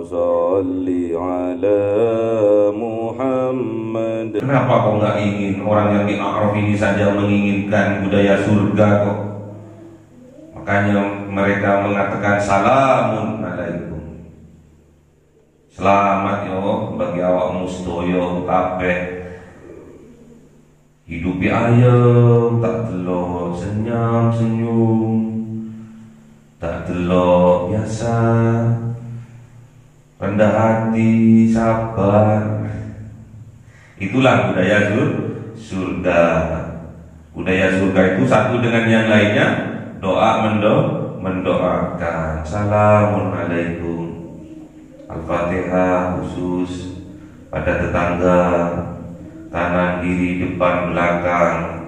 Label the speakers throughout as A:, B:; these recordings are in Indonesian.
A: salli ala Muhammad.
B: Kenapa kok nggak ingin? Orang yang di A'raf ini saja menginginkan budaya surga kok. Makanya mereka mengatakan salamun alaikum. Selamat yo bagi awakmu sedaya kabeh. Hidupi ayem tak delok senyum-senyum. Tak delok biasa. Rendah hati, sabar. Itulah budaya surga. Budaya surga itu satu dengan yang lainnya doa mendoakan. Salamun alaikum. Al-Fatihah khusus pada tetangga, kanan kiri depan belakang,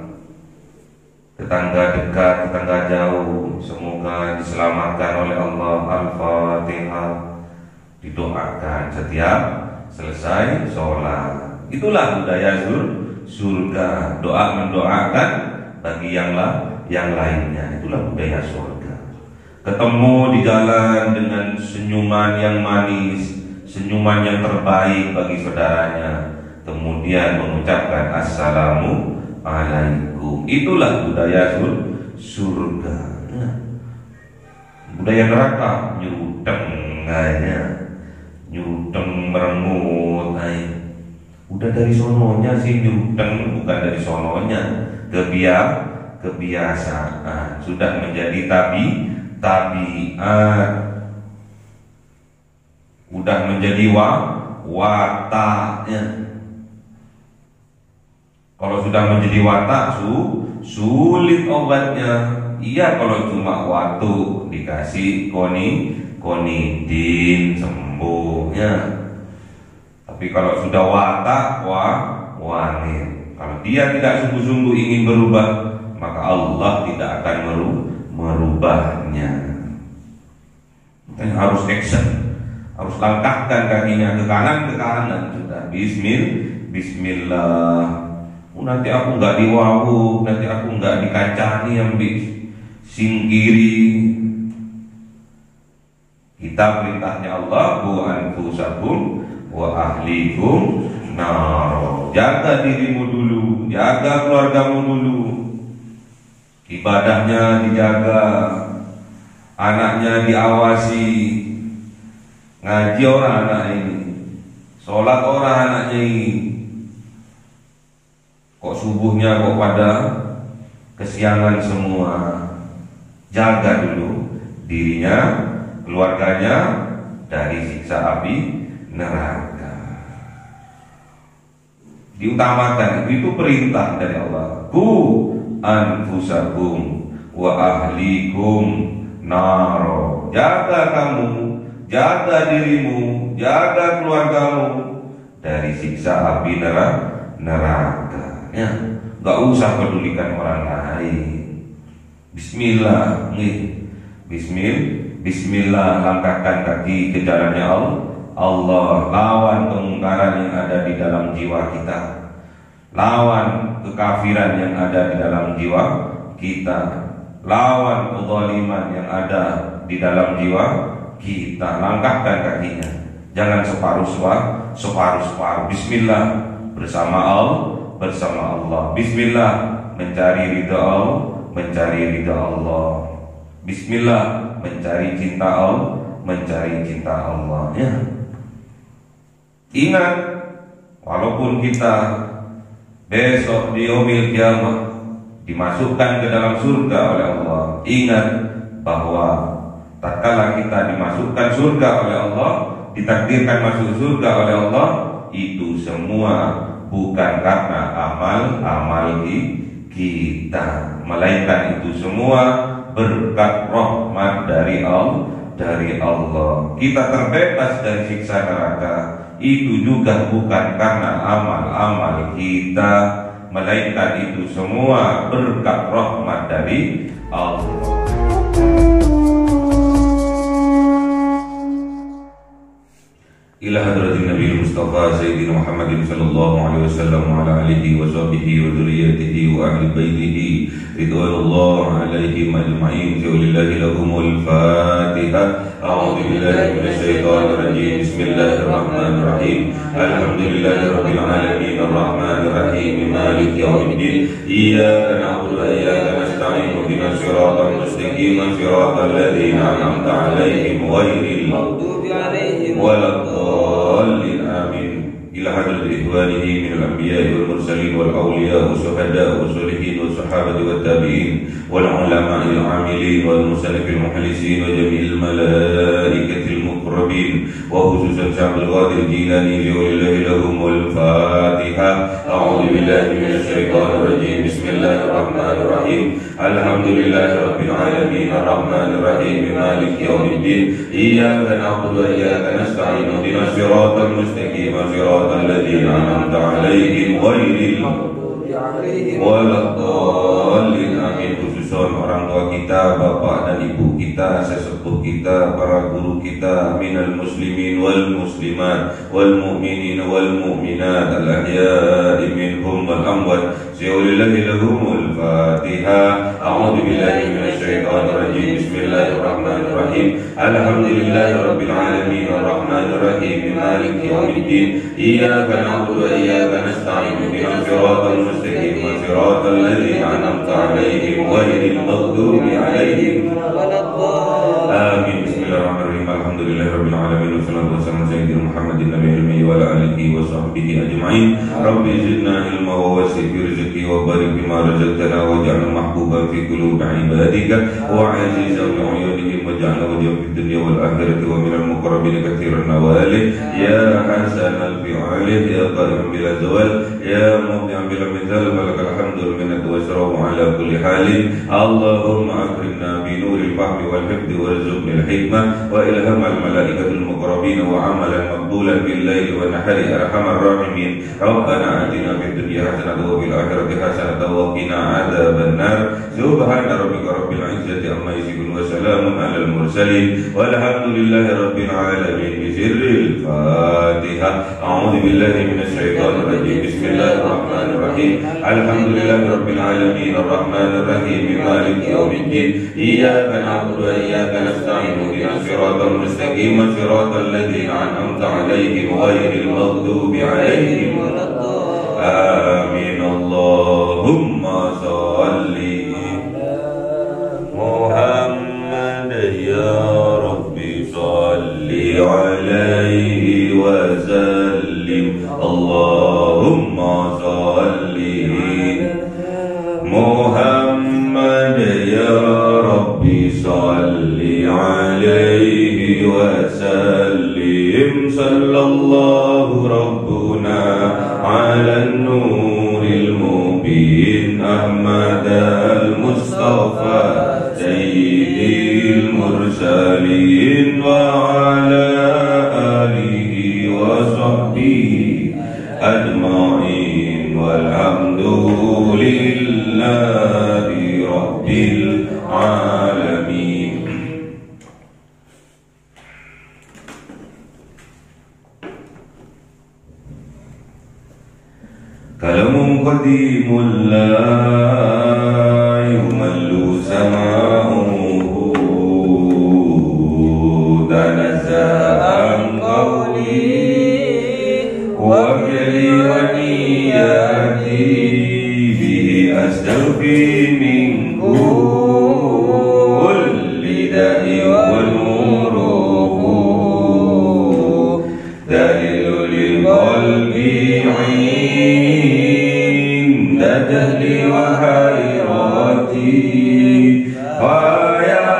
B: tetangga dekat, tetangga jauh, semoga diselamatkan oleh Allah. Al-Fatihah didoakan setiap selesai sholat. Itulah budaya surga. Doa mendoakan bagi yang lainnya. Itulah budaya surga. Ketemu di jalan dengan senyuman yang manis, senyuman yang terbaik bagi saudaranya, kemudian mengucapkan assalamu alaikum. Itulah budaya surga. Budaya neraka nyuruteng kayaknya, nyuruteng merengut. Udah dari sononya sih nyuruteng, bukan dari sononya. Kebiasaan sudah menjadi tabiat, udah menjadi wataknya. Kalau sudah menjadi watak sulit obatnya. Iya, kalau cuma waktu dikasih konidin sembuhnya. Tapi kalau sudah watak wanit, kalau dia tidak sungguh-sungguh ingin berubah, maka Allah tidak akan merubahnya. Makanya harus action, harus langkahkan kakinya ke kanan sudah bismillah. Nanti aku nggak diwawu, nanti aku nggak dikancani yang singkiri. Kita perintahnya Allah, bu anfusakum wa ahlikum nar. Jaga dirimu dulu, jaga keluargamu dulu. Ibadahnya dijaga, anaknya diawasi. Ngaji orang anak ini, sholat orang anaknya ini. Kok subuhnya kok pada kesiangan semua. Jaga dulu dirinya, keluarganya dari siksa api neraka. Diutamakan, itu perintah dari Allah. Ku anfusakum wa ahlikum naro. Jaga kamu, jaga dirimu, jaga keluargamu dari siksa api neraka. Ya, nggak usah pedulikan orang lain. Bismillah, Bismillah, langkahkan kaki ke jalannya Allah. Lawan kemungkaran yang ada di dalam jiwa kita, lawan kekafiran yang ada di dalam jiwa kita, lawan kezaliman yang ada di dalam jiwa kita. Langkahkan kakinya, jangan separuh. Bismillah bersama Allah. Bismillah mencari ridha Allah. Bismillah mencari cinta Allah. Ya. Ingat, walaupun kita besok di yaumil kiamah dimasukkan ke dalam surga oleh Allah, ingat bahwa tatkala kita dimasukkan surga oleh Allah, ditakdirkan masuk surga oleh Allah, itu semua bukan karena amal kita, melainkan itu semua berkat rahmat dari Allah. Kita terbebas dari siksa neraka, itu juga bukan karena amal-amal kita, melainkan itu semua berkat rahmat dari Allah. إلى حضرة النبي المصطفى سيدنا محمد صلى الله عليه وسلم وعلى آله وصحبه وذريته وأهل بيته رضوان الله عليهم أجمعين. ولله لهم الفاتحة. أعوذ بالله من الشيطان الرجيم. بسم الله الرحمن الرحيم. الحمد لله رب العالمين الرحمن الرحيم مالك يوم الدين. إياك نعبد وإياك نستعين اهدنا الصراط المستقيم صراط الذين أنعمت عليهم غير المغضوب عليهم ولا الضالين آمين. إلى حضرة إخوانه من الأنبياء والمرسلين والأولياء والشهداء والصالحين والصحابة والتابعين والعلماء العاملين والمصنف المخلصين وجميع الملائكة المقربين وخصوصا شعب القادر الجيلاني ولله لهم الفاتحة. أعوذ بالله من الشيطان الرجيم. بسم الله الرحمن الرحيم. الحمد لله رب العالمين الرحمن الرحيم مالك يوم الدين. إياك نعبد وإياك نستعين اهدنا الصراط المستقيم صراط الذين أنعمت عليهم غير المغضوب عليهم ولا الضالين آمين. Khususon orang tua kita, bapak dan ibu kita, sesepuh kita, para guru kita, minal muslimin wal muslimat wal mu'minin wal mu'minat al ahya'i minhum wal amwat. Lillahi lahumul Fatihah. A'udzu billahi minasy syaithanir rajim. Bismillahirrahmanirrahim. Alhamdulillahi rabbil alamin arrahmanir rahim maliki yaumiddin. Iyyaka na'budu wa iyyaka nasta'in ihdinas siratal mustaqim siratal ladzina an'amta 'alaihim ghairil maghdubi 'alaihim waladdallin. Amin. Bismillahirrahmanirrahim. Alhamdulillahi rabbil alamin wassalatu wassalamu ala sayyidina Muhammadin nabiyil ummi wa ala alihi wa sahbihi ajma'in. Rabbi zidna ilma wa wasi' fi rizqi wa barik bima razaqtana waj'alna mahbuban fi qulubi ibadika wa 'azizan 'uyunihim waj'alna wajhan fid dunya wal akhirati wa minal muqarrabin katsiran nawali ya hasanal fi'ali ya qadim bila zawal ya mubdi'an bila mithal balakal hamdul minnatu wa syarafu ala kulli halin. Allahumma akrimna bi nuril fahmi wal hifdi warzuqnil hikmah wa ilhamal malaikatul muqarrabin wa amalan maqbulan bil laili wan nahari arhamar rahimin. Rabbana atina fid dunya hasanatan wa fil akhirati hasanatan wa qina adzaban nar. Subhana rabbika rabbil izzati amma yasifun wa salamun alal mursalin walhamdulillahi rabbil alamin. Bi sirril Fatihah. A'udzu billahi minasy syaithanir rajim. Bismillahirrahmanirrahim. Alhamdulillahi rabbil alamin arrahmanir rahim maliki yaumiddin. Iyyaka na'budu wa iyyaka nasta'in ihdinas siratal mustaqim siratal ladzina an'amta 'alaihim ghairil maghdubi 'alaihim waladdallin. Amin. Allahumma shalli Muhammad ya Rabbi shalli 'alaihi wa sallim. Allahumma shalli Muhammad ya Rabbi shalli 'alaihi wa sallim. Sallallahu rabbuna 'alan nuril mubin Ahmad al-Mustafa sayyidil mursalin wa 'ala alihi wa sahbihi ajma'in walhamdulillahi rabbil alamin. Kalamun qadimul la yumallu sama'uhu tanazza'an qawli wa fi'li wa niyati bihi astaghfi min kulli da'i wa nuruhu dalilu lil qalbi dahli wa hayrati wa ya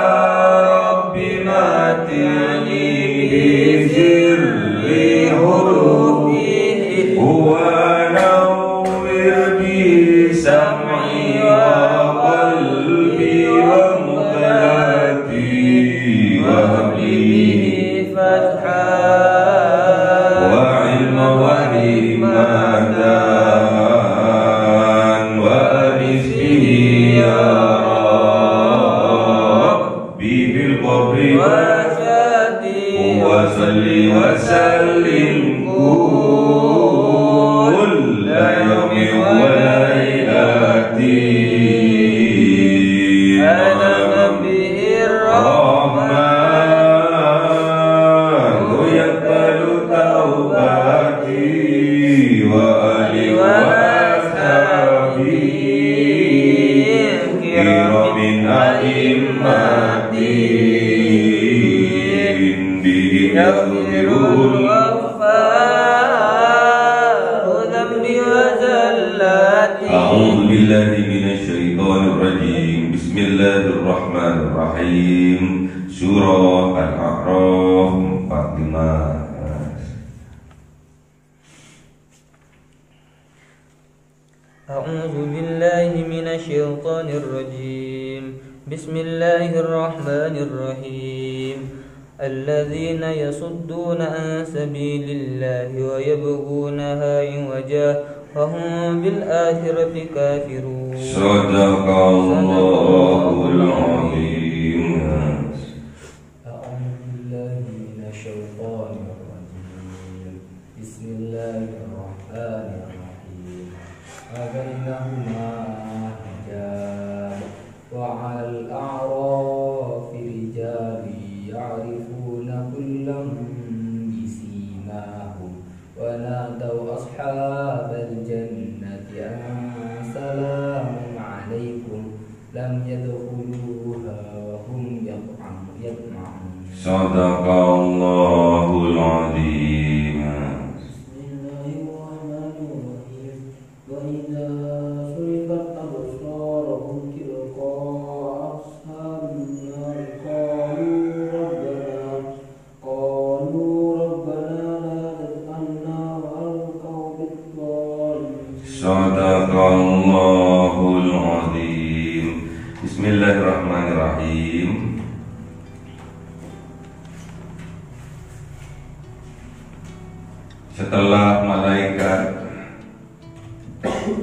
B: Rabbi matini bi sirri hurufi wa nawwir bi sam'i wa qalbi wa muqallati wa habli fatha wa ilma wa himatan wa rizqi وسلم كل يوم وليلتي على نبي الرحمن يقبل توبتي وآله وأصحابه كرام أئمتي يغفر الغفار ذنبي وزلاتي. أعوذ بالله من الشيطان الرجيم. بسم الله الرحمن الرحيم. Surah Al-A'raf 45.
A: أعوذ بالله من الشيطان الرجيم. بسم الله الرحمن الرحيم. الذين يصدون عن سبيل الله ويبغونها عوجا وهم بالآخرة كافرون.
B: صدق الله العظيم.
A: أعوذ بالله من الشيطان الرجيم. بسم الله الرحمن الرحيم. وبينهما حجاب وعلى الأعراف رجال يعرفون كلا بسيماهم ونادوا أصحاب الجنة أن سلام عليكم لم يدخلوها وهم يطمعون.
B: صدق الله العظيم.
A: بسم الله الرحمن الرحيم. وإذا صرفت أبصارهم تلقاء أصحاب النار قالوا ربنا لا تجعلنا مع القوم الظالمين.
B: صدق الله العظيم. بسم الله الرحمن الرحيم. Setelah malaikat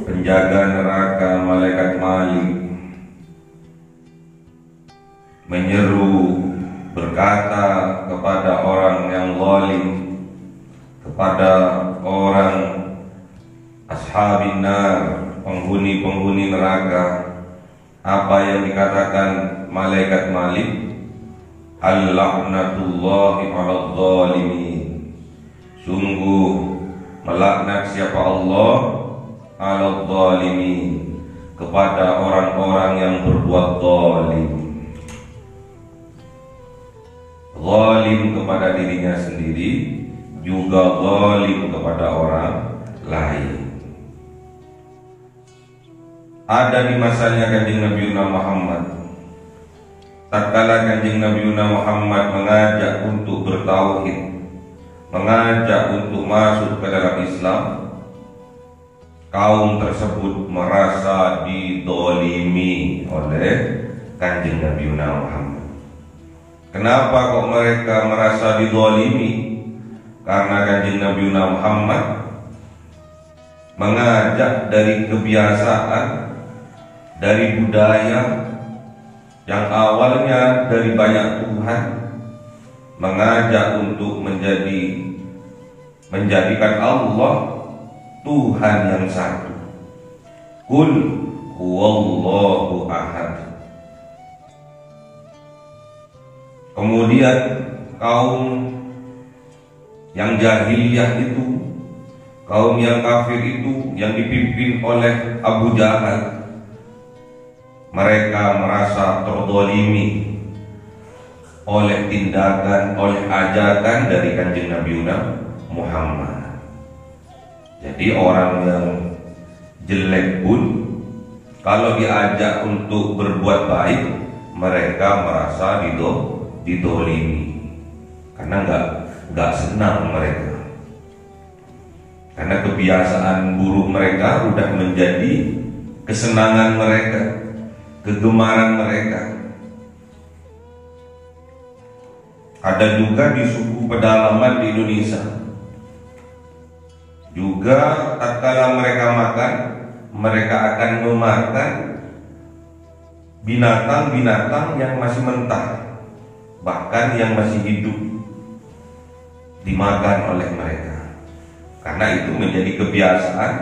B: penjaga neraka, malaikat Malik menyeru berkata kepada orang yang zalim, kepada orang ashabin nar, penghuni-penghuni neraka, apa yang dikatakan malaikat Malik? Al-la'natullahi 'alal zalimin. Sungguh melaknat siapa Allah 'alal zalimin, kepada orang-orang yang berbuat zalim. Zalim kepada dirinya sendiri, juga zalim kepada orang lain. Ada di masanya Kanjeng Nabi Muhammad, tatkala Kanjeng Nabi Muhammad mengajak untuk bertauhid, mengajak untuk masuk ke dalam Islam, kaum tersebut merasa didolimi oleh Kanjeng Nabi Muhammad. Kenapa kok mereka merasa didolimi? Karena Kanjeng Nabi Muhammad mengajak dari kebiasaan, dari budaya yang awalnya dari banyak Tuhan, mengajak untuk menjadikan Allah Tuhan yang satu. Qul huwallahu ahad. Kemudian kaum yang jahiliyah itu, kaum yang kafir itu, yang dipimpin oleh Abu Jahal, mereka merasa terdolimi oleh tindakan, oleh ajakan dari Kanjeng Nabi Muhammad. Jadi orang yang jelek pun kalau diajak untuk berbuat baik, mereka merasa didolimi, karena nggak senang mereka, karena kebiasaan buruk mereka udah menjadi kesenangan mereka, kegemaran mereka. Ada juga di suku pedalaman di Indonesia, juga tatkala mereka makan, mereka akan memakan binatang-binatang yang masih mentah, bahkan yang masih hidup. dimakan oleh mereka. Karena itu menjadi kebiasaan,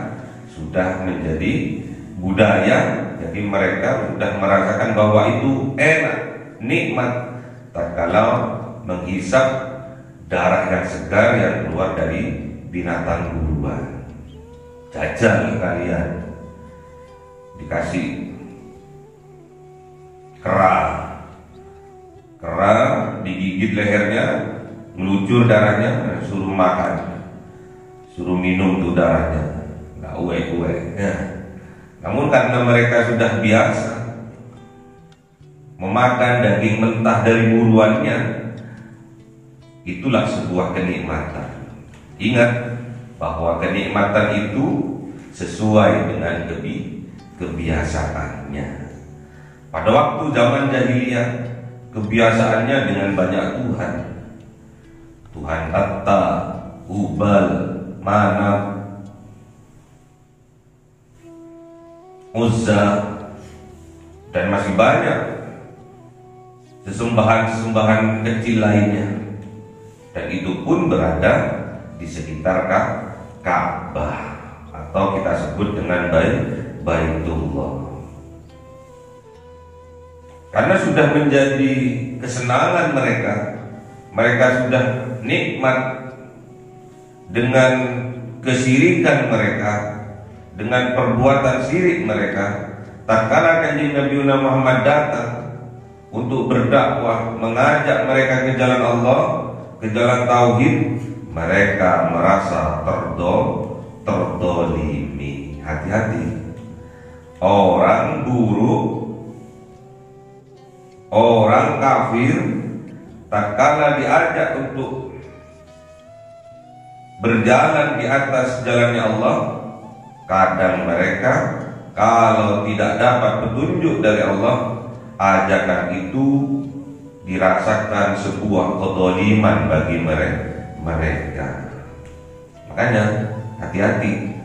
B: sudah menjadi budaya, jadi mereka sudah merasakan bahwa itu enak, nikmat tatkala menghisap darah yang segar yang keluar dari binatang buruan. Jajal kalian dikasih kera digigit lehernya, meluncur darahnya, suruh makan, suruh minum tuh darahnya, nggak uwe-uwe ya. Namun karena mereka sudah biasa memakan daging mentah dari buruannya, itulah sebuah kenikmatan. Ingat bahwa kenikmatan itu sesuai dengan kebiasaannya. Pada waktu zaman jahiliyah, kebiasaannya dengan banyak Tuhan. Tuhan Atta, Hubal, Manat, Uzza, dan masih banyak sesembahan-sesembahan kecil lainnya. Dan itu pun berada di sekitar Ka'bah, atau kita sebut dengan Baitullah. Karena sudah menjadi kesenangan mereka, mereka sudah nikmat dengan kesyirikan mereka, dengan perbuatan syirik mereka. Tatkala Kanjeng Nabi Muhammad datang untuk berdakwah, mengajak mereka ke jalan Allah, ke jalan tauhid, mereka merasa terdolimi. Hati-hati, orang buruk, orang kafir, tatkala diajak untuk berjalan di atas jalannya Allah, kadang mereka kalau tidak dapat petunjuk dari Allah, ajakan itu dirasakan sebuah kezaliman bagi mereka. Makanya hati-hati,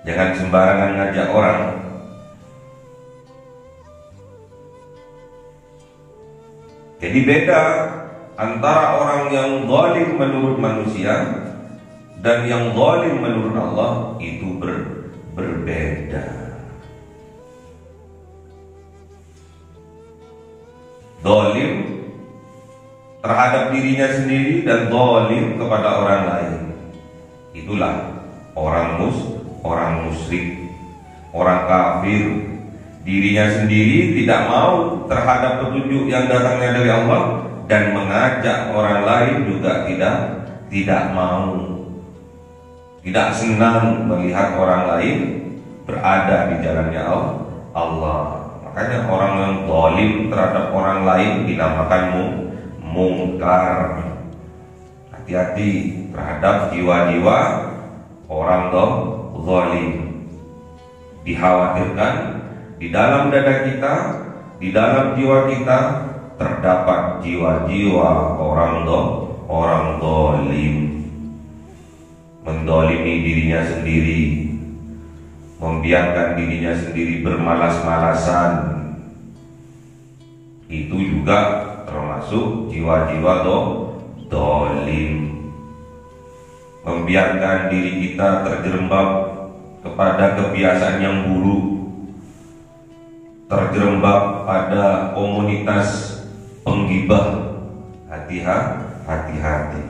B: jangan sembarangan ngajak orang. Jadi beda antara orang yang zalim menurut manusia dan yang zalim menurut Allah, itu berbeda. Zalim terhadap dirinya sendiri dan zalim kepada orang lain, itulah orang musyrik, orang kafir. Dirinya sendiri tidak mau terhadap petunjuk yang datangnya dari Allah, dan mengajak orang lain juga tidak mau, tidak senang melihat orang lain berada di jalannya Allah. Makanya orang yang zalim terhadap orang lain dinamakan mungkar. Hati-hati terhadap jiwa-jiwa orang zalim. Dikhawatirkan di dalam dada kita, di dalam jiwa kita terdapat jiwa-jiwa orang zalim, mendolimi dirinya sendiri, membiarkan dirinya sendiri bermalas-malasan. Itu juga termasuk jiwa-jiwa zalim. Membiarkan diri kita terjerembab kepada kebiasaan yang buruk, terjerembab pada komunitas penggibah. Hati-hati,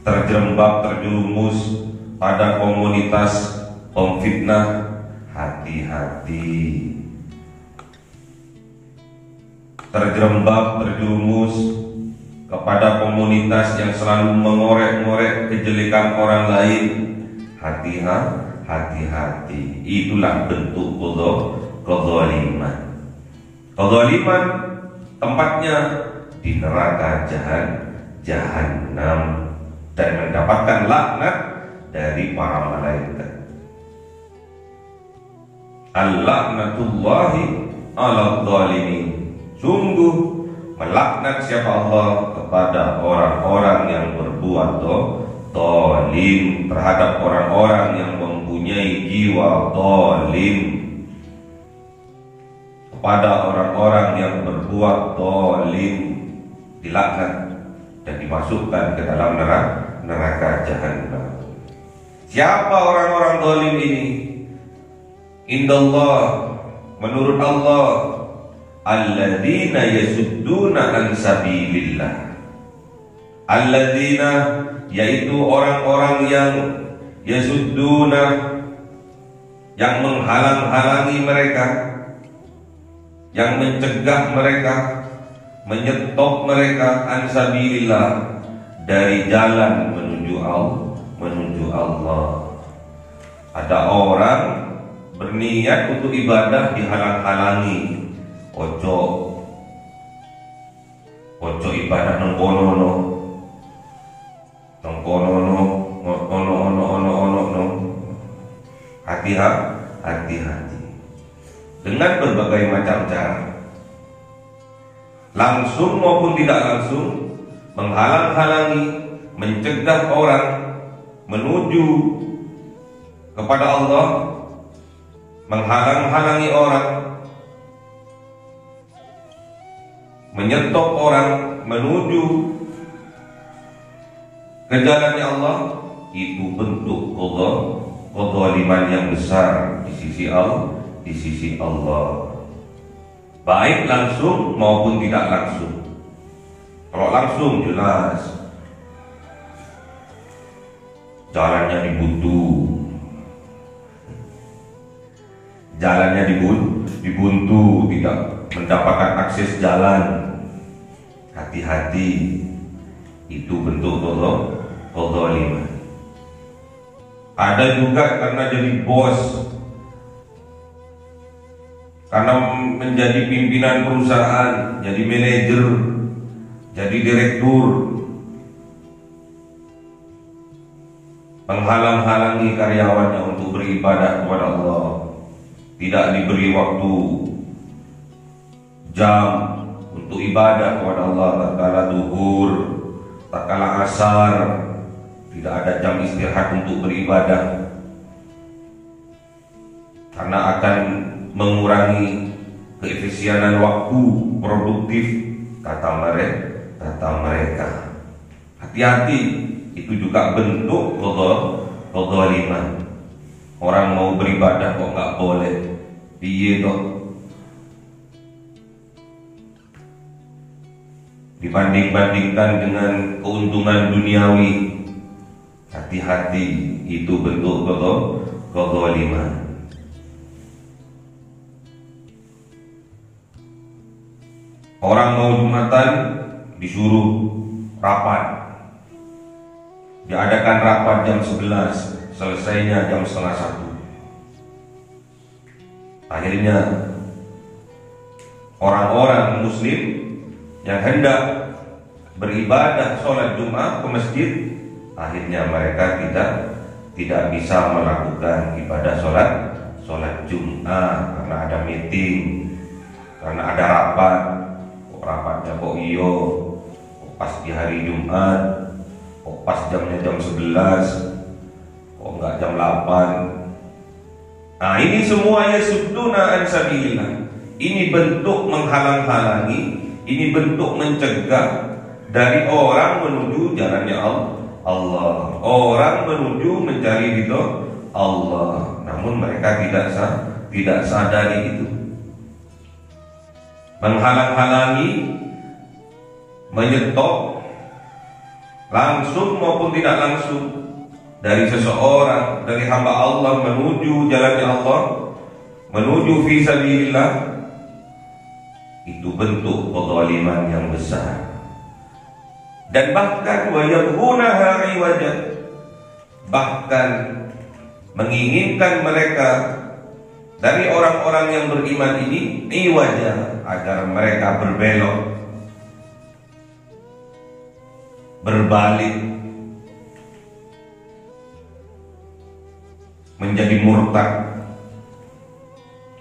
B: terjerembab, terjerumus pada komunitas pemfitnah. Hati-hati, terjerembab, terjerumus kepada komunitas yang selalu mengorek-ngorek kejelekan orang lain. Hati-hati, itulah bentuk kezaliman. Kezaliman tempatnya di neraka jahanam, dan mendapatkan laknat dari para malaikat. Al-laknatullahi ala zalimin. Sungguh melaknat siapa Allah kepada orang-orang yang berbuat zalim, terhadap orang-orang yang mempunyai jiwa zalim, kepada orang-orang yang berbuat zalim, dilaknat. dan dimasukkan ke dalam neraka jahanam. Siapa orang-orang zalim ini? Indallah, menurut Allah, alladzina yasudduna an sabilillah. Alladzina, yaitu orang-orang yang yasudduna, yang menghalang-halangi mereka, yang mencegah mereka, menyetop mereka an sabilillah, dari jalan menuju Allah. Ada orang berniat untuk ibadah dihalang-halangi. Ojo ibadah nang kono no. Hati-hati dengan berbagai macam cara, langsung maupun tidak langsung, menghalang-halangi, mencegah orang menuju kepada Allah, menghalang-halangi orang, menyetop orang menuju ke jalannya Allah. Itu bentuk kezaliman yang besar di sisi Allah, baik langsung maupun tidak langsung. Kalau langsung jelas jalannya dibuntu, tidak mendapatkan akses jalan. Hati-hati, itu bentuk kezaliman. Ada juga karena jadi bos, karena menjadi pimpinan perusahaan, jadi manajer, jadi direktur, menghalang-halangi karyawannya untuk beribadah kepada Allah. Tidak diberi waktu jam untuk ibadah kepada Allah, tak kala duhur, tak kala asar, tidak ada jam istirahat untuk beribadah, karena akan mengurangi keefisienan waktu produktif, kata mereka. Hati-hati, itu juga bentuk kezaliman. Orang mau beribadah kok nggak boleh, piye toh? Dibanding-bandingkan dengan keuntungan duniawi. Hati-hati, itu bentuk kezaliman. Orang mau Jumatan disuruh rapat, diadakan rapat jam 11, selesainya jam setengah 1. Akhirnya orang-orang muslim yang hendak beribadah sholat Jumat ke masjid, akhirnya mereka tidak bisa melakukan ibadah sholat Jumat karena ada meeting, karena ada rapat. Rapatnya kok pas di hari Jumat, kok pas jamnya jam 11, kok enggak jam 8. Nah, ini semuanya sudduna an sabilillah. Ini bentuk menghalang-halangi, ini bentuk mencegah dari orang menuju jalannya Allah. Orang menuju mencari ridho Allah, namun mereka tidak sadari itu. Menghalang-halangi, menyetop langsung maupun tidak langsung dari seseorang, dari hamba Allah menuju jalannya Allah, menuju fi sabilillah, itu bentuk kezaliman yang besar. Dan bahkan wa yabghunaha iwaja, bahkan menginginkan mereka dari orang-orang yang beriman ini iwaja, agar mereka berbelok, berbalik, menjadi murtad,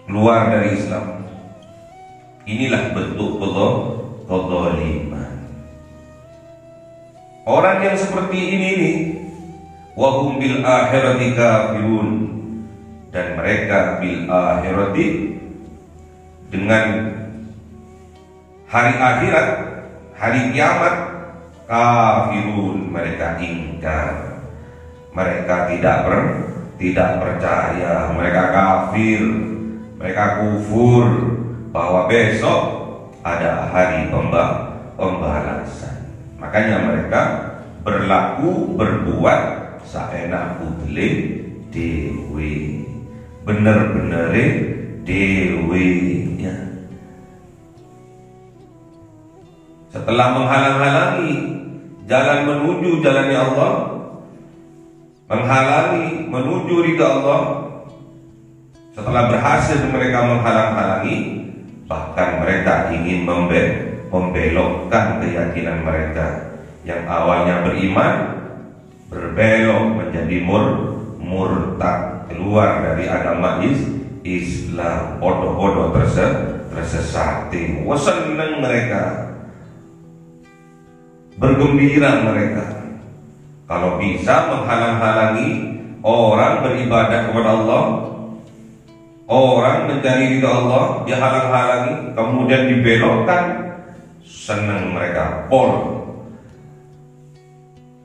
B: keluar dari Islam. Inilah bentuk kezaliman. Orang yang seperti ini nih, wahum bil akhirati kafirun, dan mereka bil akhirati, dengan hari akhirat, hari kiamat, kafirun, mereka ingkar, mereka tidak percaya, mereka kafir, mereka kufur bahwa besok ada hari pembalasan. Makanya mereka berbuat saenak udle dewe, bener-bener dewe ya. Setelah menghalang-halangi jalan menuju jalannya Allah, menghalangi menuju ridha Allah, setelah berhasil mereka menghalang-halangi, bahkan mereka ingin membelokkan keyakinan mereka yang awalnya beriman, berbelok menjadi murtad, keluar dari agama Islam, bodoh-bodoh tersesat. Seneng mereka, bergembira mereka kalau bisa menghalang-halangi orang beribadah kepada Allah, orang mencari ridha Allah, dia halang-halangi, kemudian dibelokkan, senang mereka pol.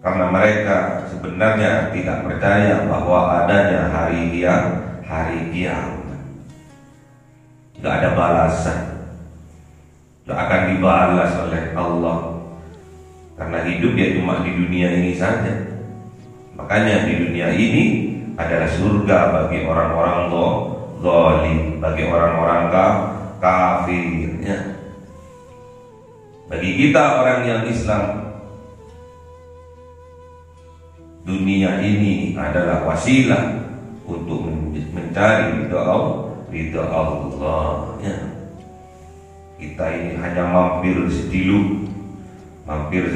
B: Karena mereka sebenarnya tidak percaya bahwa adanya hari kiamat. Tidak ada balasan, tidak akan dibalas oleh Allah. Karena hidup ya cuma di dunia ini saja. Makanya di dunia ini adalah surga bagi orang-orang zalim, bagi orang-orang kafir ya. Bagi kita orang yang Islam, dunia ini adalah wasilah untuk mencari ridha Allah ya. Kita ini hanya mampir sedilu, mampir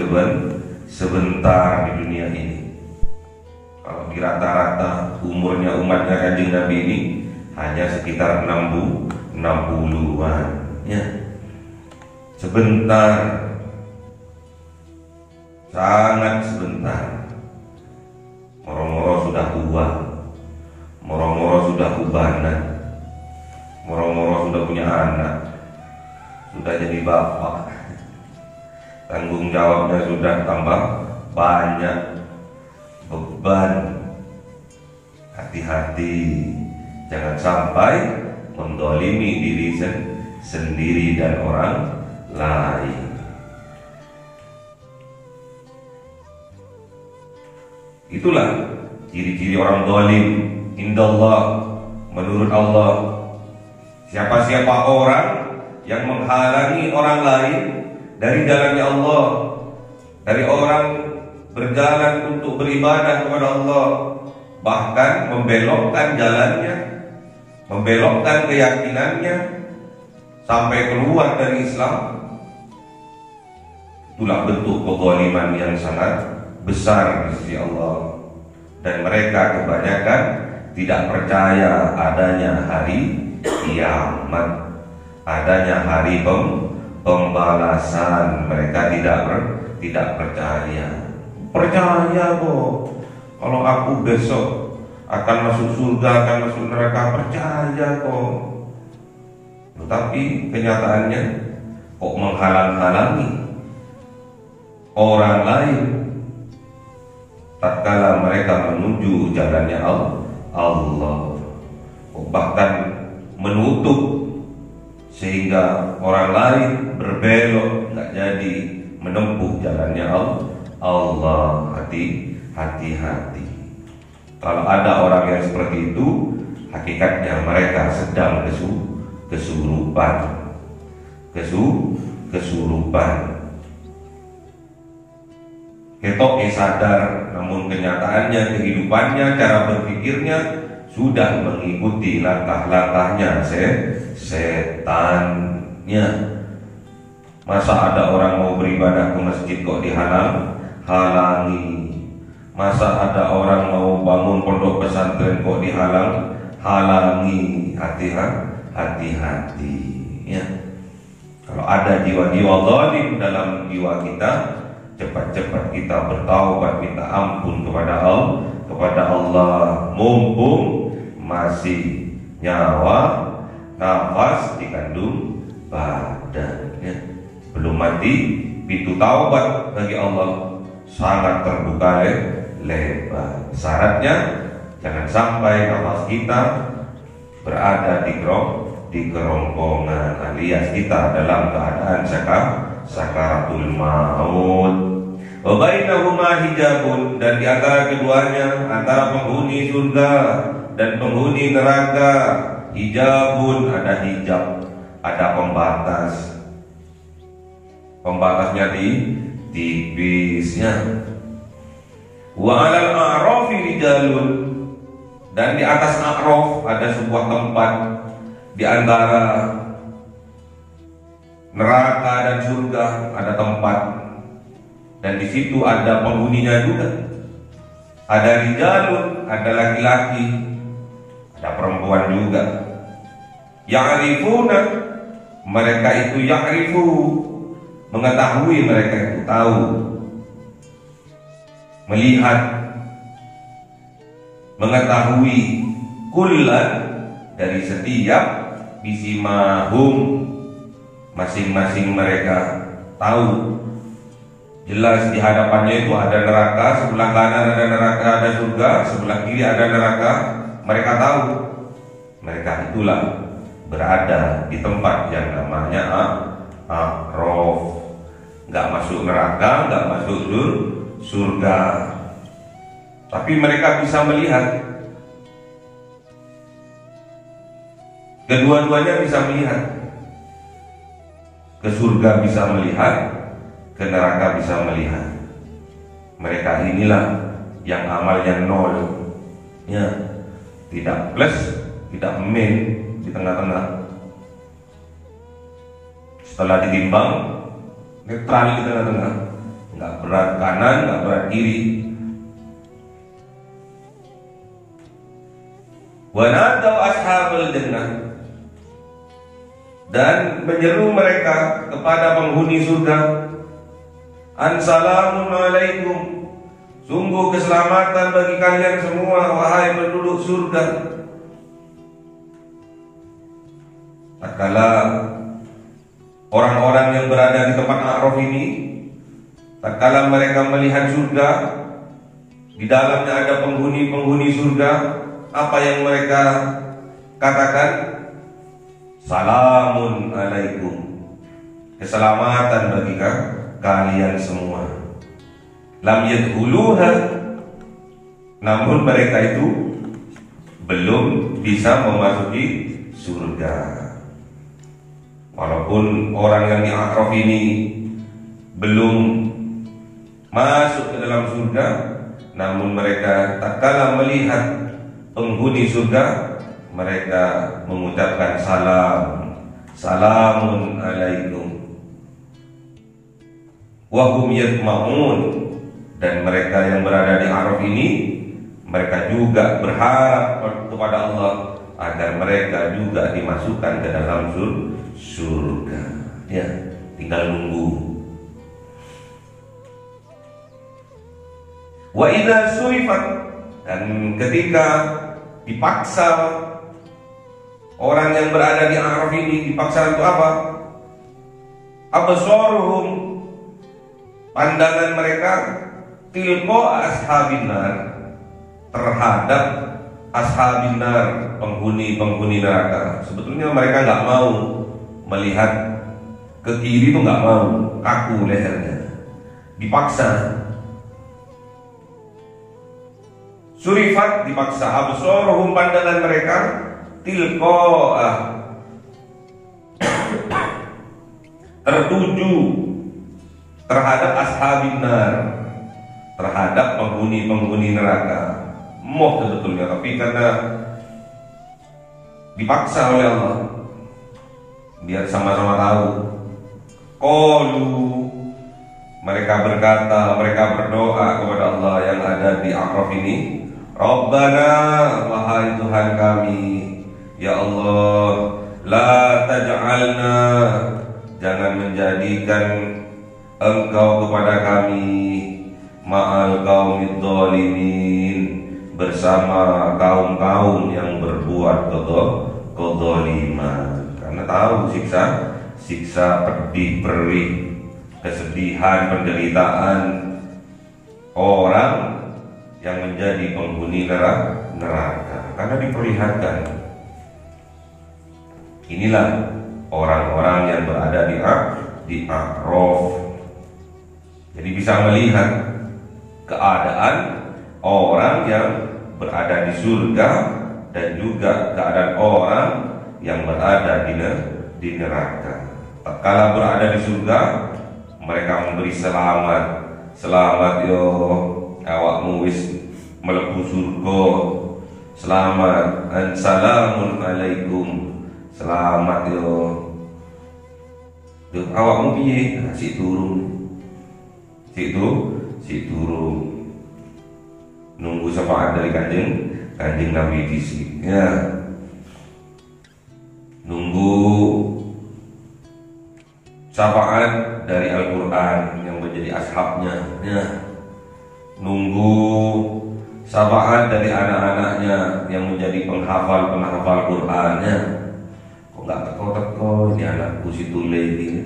B: sebentar di dunia ini. Kalau di rata-rata umurnya umatnya Kanjeng Nabi ini hanya sekitar 60-an ya. Sebentar, sangat sebentar. Moro-moro sudah tua, moro-moro sudah ubanan, moro-moro sudah punya anak, sudah jadi bapak, tanggung jawabnya sudah tambah banyak, beban. Hati-hati, jangan sampai mendolimi diri sendiri dan orang lain. Itulah ciri-ciri orang zalim indallah, menurut Allah. Siapa-siapa orang yang menghalangi orang lain dari jalannya Allah, dari orang berjalan untuk beribadah kepada Allah, bahkan membelokkan jalannya, membelokkan keyakinannya sampai keluar dari Islam, itulah bentuk kezaliman yang sangat besar di sisi Allah. Dan mereka kebanyakan tidak percaya adanya hari kiamat, adanya hari pembalasan. Mereka tidak percaya. Percaya kok, kalau aku besok akan masuk surga, akan masuk neraka, percaya kok. Tetapi kenyataannya kok menghalang-halangi orang lain tatkala mereka menuju jalannya Allah, bahkan menutup sehingga orang lain berbelok, nggak jadi menempuh jalannya Allah. Hati-hati. Kalau ada orang yang seperti itu, hakikatnya mereka sedang kesurupan. Ketok sadar, namun kenyataannya, kehidupannya, cara berpikirnya sudah mengikuti langkah-langkahnya setannya. Masa ada orang mau beribadah ke masjid kok dihalangi? Masa ada orang mau bangun pondok pesantren kok dihalangi? Hati-hati ya. Kalau ada jiwa-jiwa zalim dalam jiwa kita, cepat-cepat kita bertaubat, minta ampun kepada Allah, mumpung masih nyawa, nafas di kandung badan ya. Belum mati pintu taubat bagi Allah sangat terbuka lebar. Syaratnya jangan sampai nafas kita berada di kerongkongan, alias kita dalam keadaan sakaratul maut. Wa bainahuma hijabun, dan di antara keduanya, antara penghuni surga dan penghuni neraka, hijabun, ada hijab, ada pembatas. Pembatasnya di tipisnya. Wa 'alal a'rafi rijalun, dan di atas a'raf ada sebuah tempat di antara neraka dan surga, ada tempat, dan di situ ada penghuninya juga. Ada rijalun, ada laki-laki, ada perempuan juga. Ya'rifuna, mereka itu ya'rifu, mengetahui, mereka itu tahu, melihat, mengetahui, kullan, dari setiap bisimahum, masing-masing mereka tahu. Jelas di hadapannya itu ada neraka, sebelah kanan ada neraka, ada surga, sebelah kiri ada neraka. Mereka tahu, mereka itulah berada di tempat yang namanya A'raf. Nggak masuk neraka, nggak masuk surga, tapi mereka bisa melihat. Kedua-duanya bisa melihat. Ke surga bisa melihat, ke neraka bisa melihat. Mereka inilah yang amalnya nol, ya, tidak plus, tidak min, di tengah-tengah. Setelah ditimbang, netral di tengah-tengah, nggak berat kanan, nggak berat kiri. Wa nadaw ashabul jannah, dan menyeru mereka kepada penghuni surga, Assalamun alaikum, sungguh keselamatan bagi kalian semua, wahai penduduk surga. Tatkala orang-orang yang berada di tempat A'raf ini, tatkala mereka melihat surga, di dalamnya ada penghuni-penghuni surga, apa yang mereka katakan? Salamun alaikum, keselamatan bagi kalian semua. Lam yadkhuluha, namun mereka itu belum bisa memasuki surga. Walaupun orang yang di A'raf ini belum masuk ke dalam surga, namun mereka tatkala melihat penghuni surga, mereka mengucapkan salam, salamun alaikum. Wahum yatma'un, dan mereka yang berada di A'raf ini, mereka juga berharap kepada Allah agar mereka juga dimasukkan ke dalam surga. Ya, tinggal nunggu. Wa idza surifat, dan ketika dipaksa orang yang berada di A'raf ini, dipaksa untuk apa? Absaruhum, pandangan mereka, tilqa ashabin nar, terhadap ashabin nar, penghuni neraka. Sebetulnya mereka nggak mau melihat ke kiri, itu nggak mau, kaku lehernya, dipaksa. Surifat, dipaksa, absaruhum, pandangan mereka, tilqa'ah, tertuju terhadap ashabin nar, terhadap penghuni neraka. Moh sebetulnya, tapi karena dipaksa oleh Allah, biar sama-sama tahu. Qalu, mereka berkata, mereka berdoa kepada Allah yang ada di A'raf ini, Rabbana, wahai Tuhan kami, ya Allah, la taj'alna, jangan menjadikan Engkau kepada kami ma'al qaumid dhalimin, bersama kaum-kaum yang berbuat kezaliman. Karena tahu siksa pedih perih kesedihan, penderitaan orang yang menjadi penghuni neraka, karena diperlihatkan. Inilah orang-orang yang berada di A'raf. Jadi bisa melihat keadaan orang yang berada di surga dan juga keadaan orang yang berada di neraka. Tatkala berada di surga, mereka memberi selamat yo awakmu wis mlebu surga, selamat, assalamun alaikum, selamat yo awakmu piye, si turun nunggu syafaat dari kanjeng Nabi disi ya, nunggu syafaat dari Al-Quran yang menjadi ashabnya ya, nunggu syafaat dari anak-anaknya yang menjadi penghafal Qurannya. Kok nggak teko ini anakku si Tule ini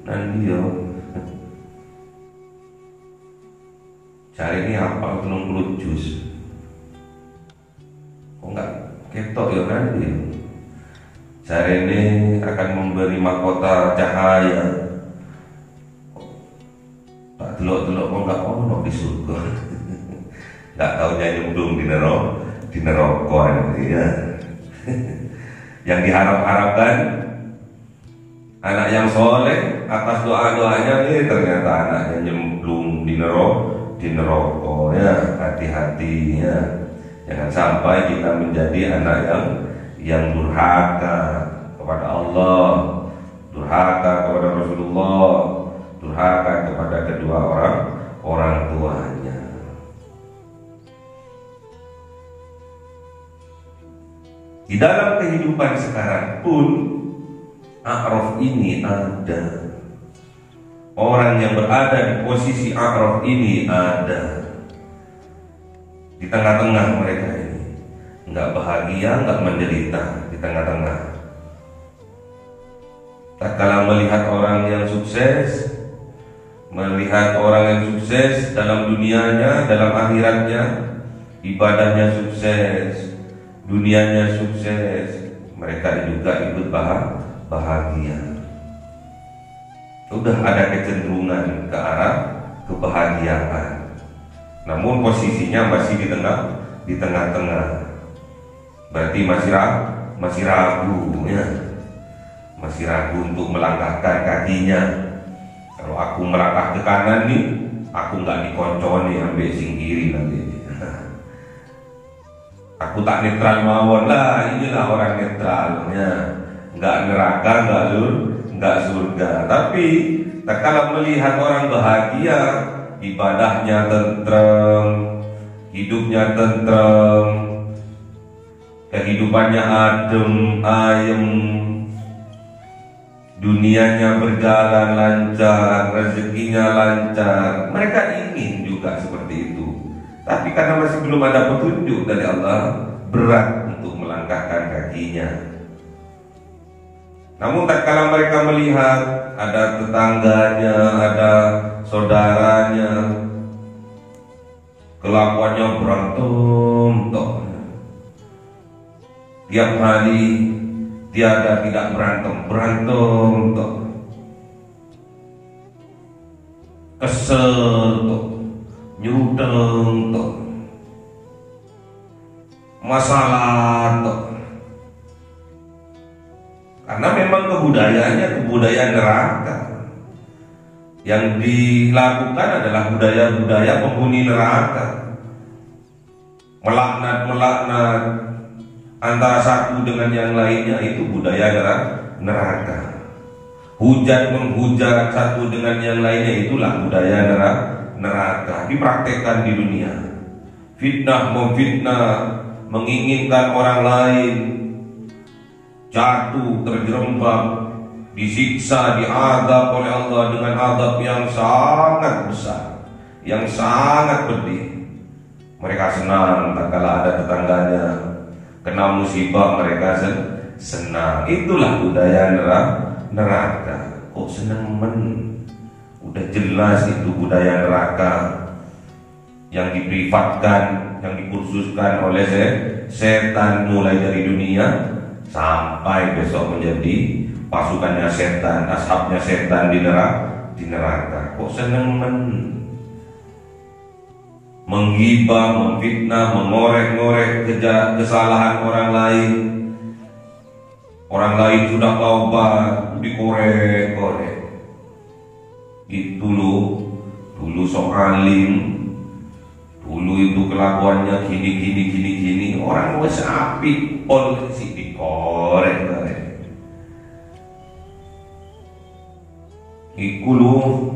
B: nanti yo cari ini apa 30 juz, kok nggak ketok ya nanti ya. Cari ini akan memberi mahkota cahaya, tak delok kok nggak ono di surga. Nggak tahu nyemplung di neraka ya. Yang diharap-harapkan anak yang soleh atas doa-doanya ini ternyata anaknya nyemplung di neraka ya. Hati-hati ya, jangan sampai kita menjadi anak yang durhaka kepada Allah, durhaka kepada Rasulullah, durhaka kepada kedua orang tuanya. Di dalam kehidupan sekarang pun A'raf ini ada. Orang yang berada di posisi A'raf ini ada. Di tengah-tengah mereka ini, nggak bahagia, nggak menderita, di tengah-tengah. Tatkala melihat orang yang sukses, melihat orang yang sukses dalam dunianya, dalam akhiratnya, ibadahnya sukses, dunianya sukses, mereka juga ikut bahagia. Sudah ada kecenderungan ke arah kebahagiaan. Namun posisinya masih di tengah-tengah. Berarti masih ragu ya. Masih ragu untuk melangkahkan kakinya. Kalau aku melangkah ke kanan nih, aku nggak dikonconi ambil sing kiri nanti. Aku tak netral mawon lah, inilah orang netralnya, nggak neraka, nggak surga. Tapi tatkala melihat orang bahagia, ibadahnya tentrem, hidupnya tentrem, kehidupannya adem ayem, dunianya berjalan lancar, rezekinya lancar, mereka ingin juga seperti itu. Tapi karena masih belum ada petunjuk dari Allah, berat untuk melangkahkan kakinya. Namun tatkala mereka melihat ada tetangganya, ada saudaranya, kelakuannya berantem toh. Tiap hari tiada tidak berantem toh. Kesel toh, nyudeng toh, masalah toh. Karena memang kebudayaan neraka. Yang dilakukan adalah budaya-budaya penghuni neraka. Melaknat antara satu dengan yang lainnya, itu budaya neraka. Hujat menghujat satu dengan yang lainnya, itulah budaya neraka. Dipraktekkan di dunia. Fitnah memfitnah, menginginkan orang lain jatuh, terjerembab, disiksa, diazab oleh Allah dengan azab yang sangat besar, yang sangat pedih. Mereka senang tatkala ada tetangganya kena musibah, mereka senang. Itulah budaya neraka. Kok senang Udah jelas itu budaya neraka yang diprivatkan, yang dikursuskan oleh setan mulai dari dunia sampai besok menjadi pasukannya setan, ashabnya setan di neraka. Kok seneng menggibah, memfitnah, mengorek-ngorek kesalahan orang lain. Orang lain sudah taubat, dikorek-korek. Itu loh, dulu sok alim, dulu itu kelakuannya gini, orang wes apik, pol si dikorek. Iku loh,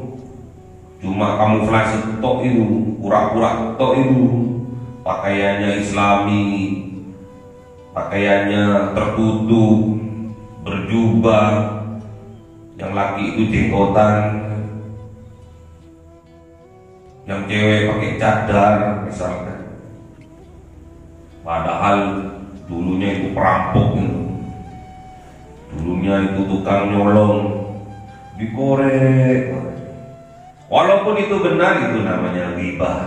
B: cuma kamuflase tok itu, pura-pura tok itu, pakaiannya islami, pakaiannya tertutup, berjubah, yang laki itu jenggotan, yang cewek pakai cadar misalkan. Padahal dulunya itu perampok itu, dulunya itu tukang nyolong, dikorek. Walaupun itu benar, itu namanya ghibah.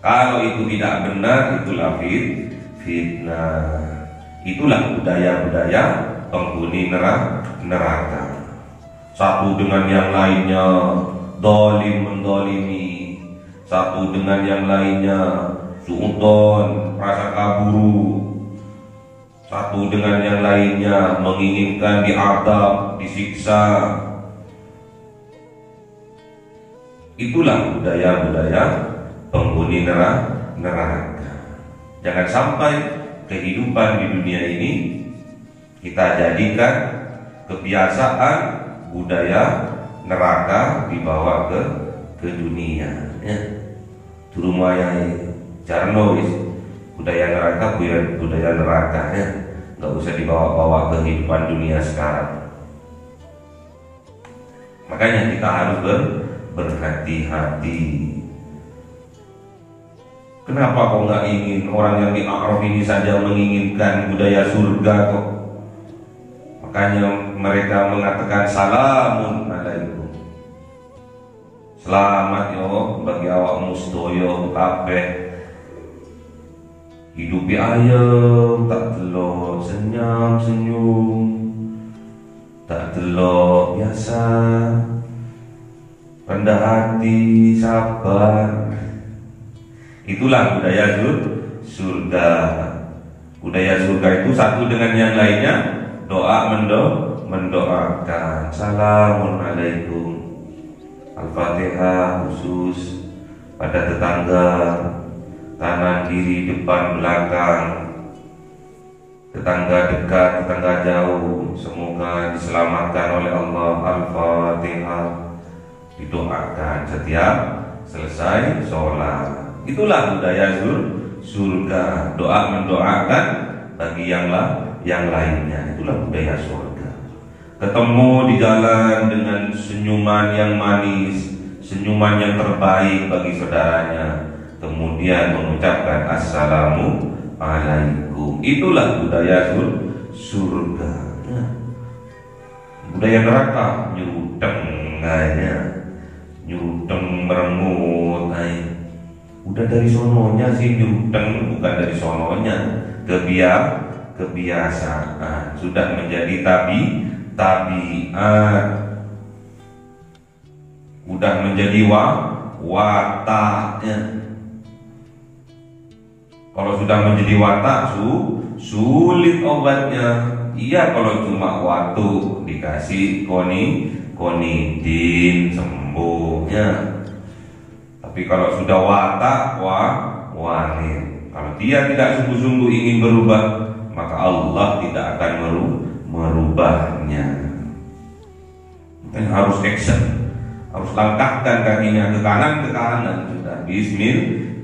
B: Kalau itu tidak benar, itulah fitnah. Itulah budaya-budaya penghuni neraka. Satu dengan yang lainnya dolim mendolimi, satu dengan yang lainnya suudon, prasangka buruk, satu dengan yang lainnya menginginkan diadab, disiksa. Itulah budaya-budaya penghuni neraka. Jangan sampai kehidupan di dunia ini kita jadikan kebiasaan budaya neraka dibawa ke dunia. Ya. Turumaya jarno budaya neraka, budaya neraka ya. Nggak usah dibawa-bawa ke kehidupan dunia sekarang. Makanya kita harus berhati-hati. Kenapa kok nggak ingin orang yang di A'raf ini saja menginginkan budaya surga kok? Makanya mereka mengatakan salamun alaikum. Selamat yo bagi awak mustoyo kabeh. Hidupi ayem tak delok senyum, tak delok biasa, rendah hati, sabar. Itulah budaya surga. Budaya surga itu satu dengan yang lainnya doa mendoakan. Salamun alaikum. Al-Fatihah khusus pada tetangga, kanan kiri depan belakang, tetangga dekat, tetangga jauh, semoga diselamatkan oleh Allah. Al-Fatihah didoakan setiap selesai sholat. Itulah budaya surga, doa mendoakan bagi yang lainnya. Itulah budaya surga. Ketemu di jalan dengan senyuman yang manis, senyuman yang terbaik bagi saudaranya, kemudian mengucapkan assalamu alaikum. Itulah budaya surga. Budaya neraka nyudeng aja, nyudeng merengut aja. Udah dari sononya sih nyudeng, bukan dari sononya, kebiasaan sudah menjadi tabiat, udah menjadi wataknya. Kalau sudah menjadi watak sulit obatnya. Iya, kalau cuma waktu dikasih konidin sembuhnya. Tapi kalau sudah watak wanit, kalau dia tidak sungguh-sungguh ingin berubah, maka Allah tidak akan merubahnya. Harus action, harus langkahkan kakinya ke kanan sudah.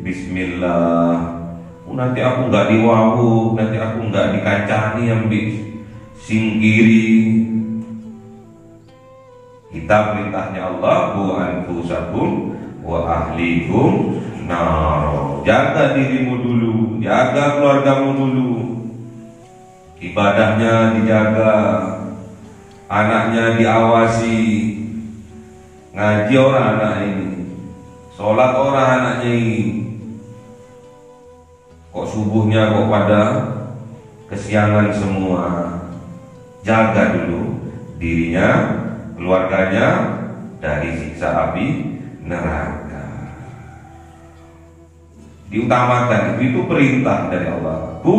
B: Bismillah. Nanti aku nggak diwawu, nanti aku nggak dikancani yang singkiri. Kita perintahnya Allah, bu anfusakum wa ahlikum nar. Jaga dirimu dulu, jaga keluargamu dulu, ibadahnya dijaga, anaknya diawasi, ngaji orang anak ini, sholat orang anaknya ini, kok subuhnya kok pada kesiangan semua. Jaga dulu dirinya, keluarganya dari siksa api neraka. Diutamakan itu perintah dari Allah. Ku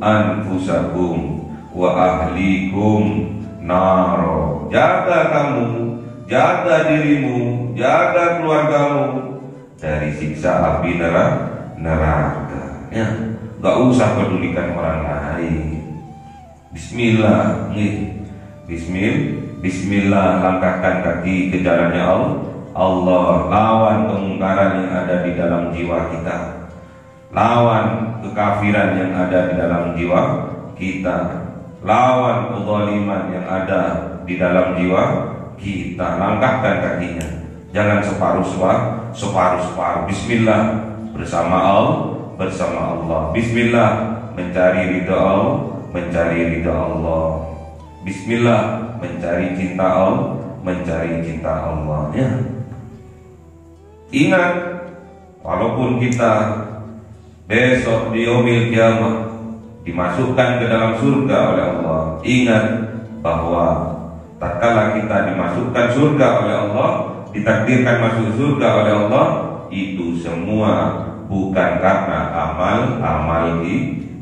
B: anfusakum wa ahlikum naro. Jaga kamu, jaga dirimu, jaga keluargamu dari siksa api neraka. Ya, gak usah pedulikan orang lain. Bismillah, Bismillah, langkahkan kaki ke jalannya Allah. Lawan kemungkaran yang ada di dalam jiwa kita, lawan kekafiran yang ada di dalam jiwa kita, lawan kezaliman yang ada di dalam jiwa kita. Langkahkan kakinya, jangan separuh. Bismillah, bersama Allah. Bismillah, mencari ridha Allah. Bismillah, mencari cinta Allah. Ya. Ingat, walaupun kita besok di yaumil kiamah dimasukkan ke dalam surga oleh Allah, ingat bahwa tatkala kita dimasukkan surga oleh Allah, ditakdirkan masuk surga oleh Allah, itu semua bukan karena amal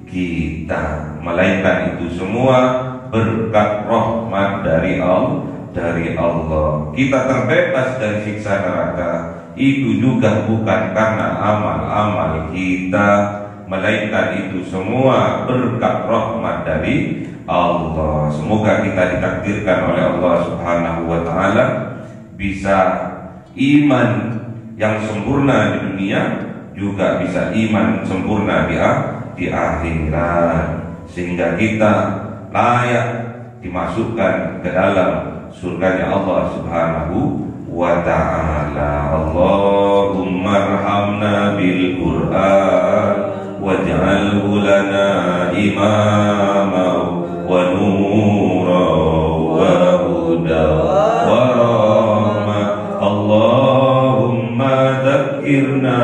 B: kita, melainkan itu semua berkat rahmat dari Allah. Kita terbebas dari siksa neraka itu juga bukan karena amal-amal kita, melainkan itu semua berkat rahmat dari Allah. Semoga kita ditakdirkan oleh Allah Subhanahu wa taala bisa iman yang sempurna di dunia, juga bisa iman sempurna di akhirat, sehingga kita layak dimasukkan ke dalam surganya Allah Subhanahu wa ta'ala. Allahumma arhamna bil Qur'an waj'alhu lana imama wa nura wa huda wa rahmah. Allahumma dhakkirna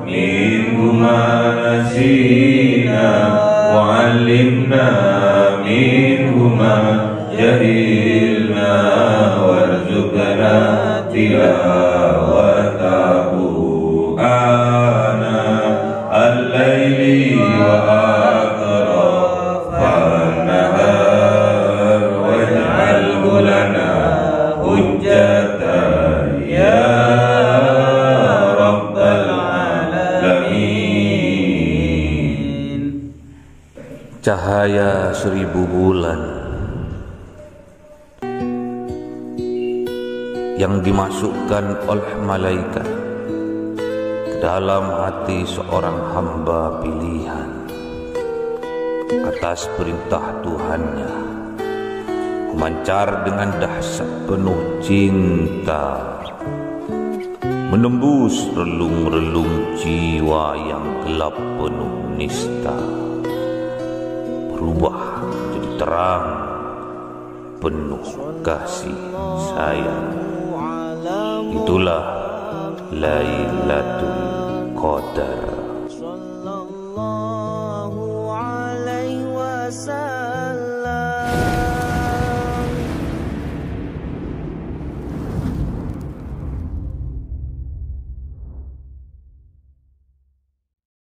B: minhu ma nasina wa 'allimna minhu ma jahilna warzuqna tilawatahu ana al-laili wa atrafan nahar waj'alhu lana hujjatan ya rabbal alamin.
C: Cahaya 1000 bulan yang dimasukkan oleh malaikat ke dalam hati seorang hamba pilihan atas perintah Tuhannya, memancar dengan dahsyat penuh cinta, menembus relung-relung jiwa yang gelap penuh nista, berubah menjadi terang penuh kasih sayang. Itulah Lailatul Qadar.